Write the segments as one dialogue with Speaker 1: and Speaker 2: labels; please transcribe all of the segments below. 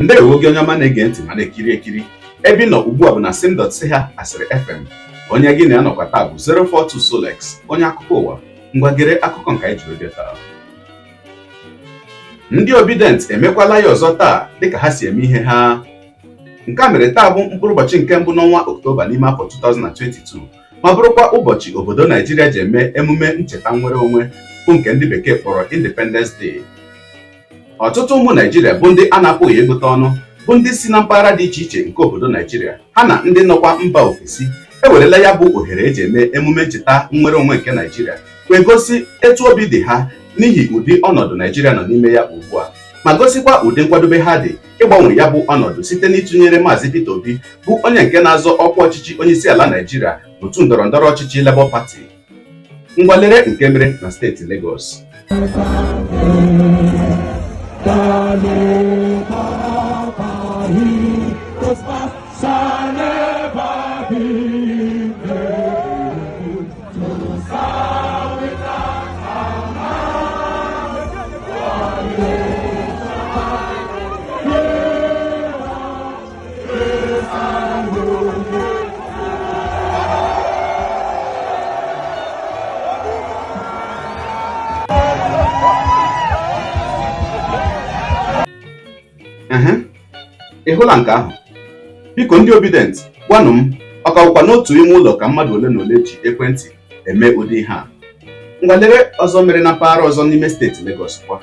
Speaker 1: Ndewo gị onye ọma na-ege ntị ma na-ekiri ekiri. Ebe ị nọ ugbu a bụ na sim.ha asịrị FM. Onye gị na-anọkwa taa bụ 042 Solex, onye akụkọ ụwa. Ngwa gere akụkọ nke anyị jiri bịa taa. Ndị OBIdients emekwala ya ọzọ taa dịka ha si eme ihe ha. Nke a mere taa bụ mkpụrụ ụbọchị nke mbụ n'ọnwa Ọktoba n'ime afọ 2022 ma bụrụkwa ụbọchị obodo Naijiria ji eme emume ncheta nnwere onwe bụ nke ndị bekee kpọrọ Independence Day. Ọtụtụ ụmụ Naijiria bụ ndị a na-apụghị ịgụta ọnụ bụ ndị si na mpaghara dị iche iche nke obodo Naijiria ha na ndị nọkwa mba ofesi ewerela ya bụ ohere eji eme emume ncheta nnwere onwe nke Naijiria wee gosi etu obi dị ha n'ihi ụdị ọnọdụ Naijiria nọ n'ime ya ugbu a ma gosikwa ụdị nkwadobe ha dị ịgbanwe ya bụ ọnọdụ site n'ịtụnyere Maazị Peter Obi bụ onye nke na-azọ ọkwa ọchịchị onyeisiala Naijiria n'otu ndọrọndọrọ ọchịchị Labour Party. Ngwalere nke mere na steeti Lagos. Ị hụla nke ahụ? Biko ndị OBIdients gwanụ m, ọ kawụkwa n'otu ime ụlọ ka mmadụ ole na ole ji ekwentị eme ụdị ihe a? Ngwalere ọzọ mere na mpaghara ọzọ n'ime steeti Lagos kwa.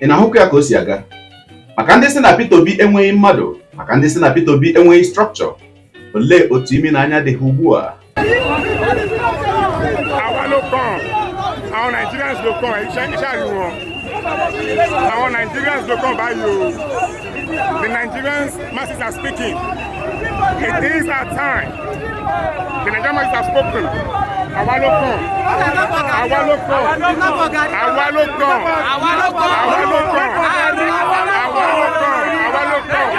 Speaker 1: Ị na-ahụkwa ya ka o si aga? Maka ndị si na Peter Obi enweghị mmadụ, maka ndị si na Peter Obi enweghị structure, olee otu imi na anya dị ha ugbu a?
Speaker 2: Àwọn Nigerians ló kàn iṣẹ́ àríwọ̀n. Àwọn Nigerians ló kàn báyìí o. The Nigerians masses are speaking. It is our time. The Nigerian masses have spoken. Àwa ló kàn. Àwa ló kàn. Àwa ló kàn. Àwa ló kàn. Àwa ló kàn. Àwa ló kàn. Àwa ló kàn. Àwa ló kàn.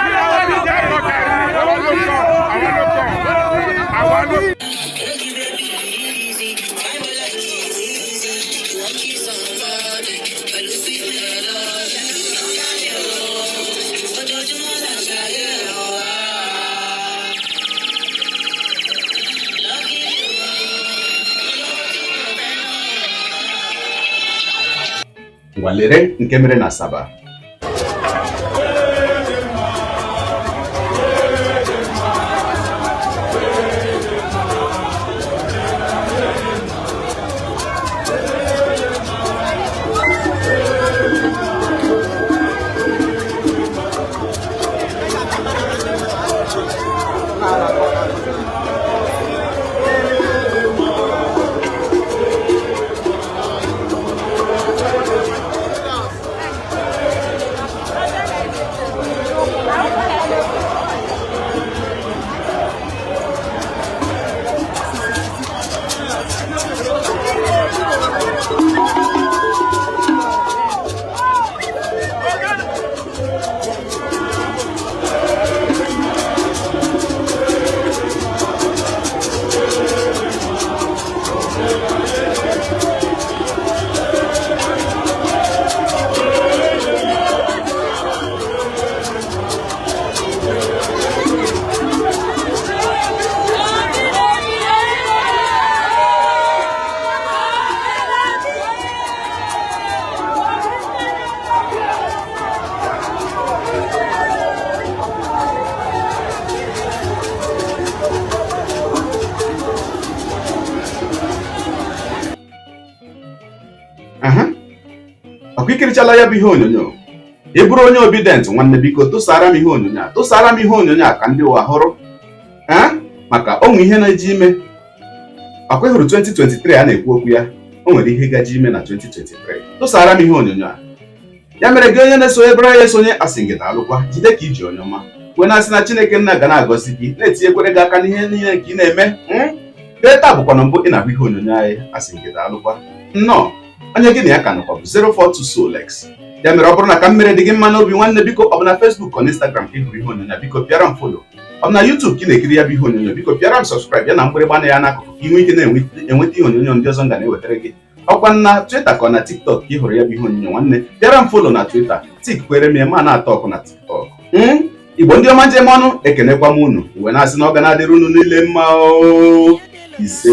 Speaker 2: Àwa ló kàn.
Speaker 1: Ngwalere nke mere na Asaba. Ọkụikirichala ya bụ ihe onyonyo. Ị bụrụ onye OBIdient nwanne, biko tụsara m ihe onyonyo a, tụsara m ihe onyonyo a ka ndị ụwa hụrụ. Maka onwe ihe na-eji ime. Akwa hụrụ 2023 a na-ekwu okwu ya, o nwere ihe gaji ime na 2023. Tụsara m ihe onyonyo a. ya mere gị onye na-eso ebere ya esonye asị gị daalụkwa, jide ka iji onye ọma wee na-asị na Chineke nna ga na-agọzi gị na-etinyekwere gị aka n'ihe niile nke ị na-eme. Taa bụkwa na mbụ ị na-ahụ ihe onyonyo anyị, asị gị daalụkwa nnọọ. Onye gị na ya ka nọkwa bụ 042 Solex. Ya mere ọ bụrụ na ka m mere dị gị mma n'obi nwanne, biko ọ bụ na Facebook ọ na Instagram ka ị hụrụ ihe onyonyo, biko pịara m follow. Ọ bụ na YouTube ka ị na-ekiri ya bụ ihe onyonyo, biko pịara m subscribe ya na mgbịrịgba na ya n'akụkụ ka ị nwee ike na-enweta ihe onyonyo ndị ọzọ nga na-ewetara gị. Ọkwa na Twitter ka ọ na TikTok ka ị hụrụ ya bụ ihe onyonyo nwanne, pịara m follow na Twitter, tikkwere m ya ma na-atọ ọkụ na TikTok. Igbo ndị ọma njem ọnụ, ekenekwa m unu, uwe na-asị na ọ ga na-adịrị unu niile mma ise.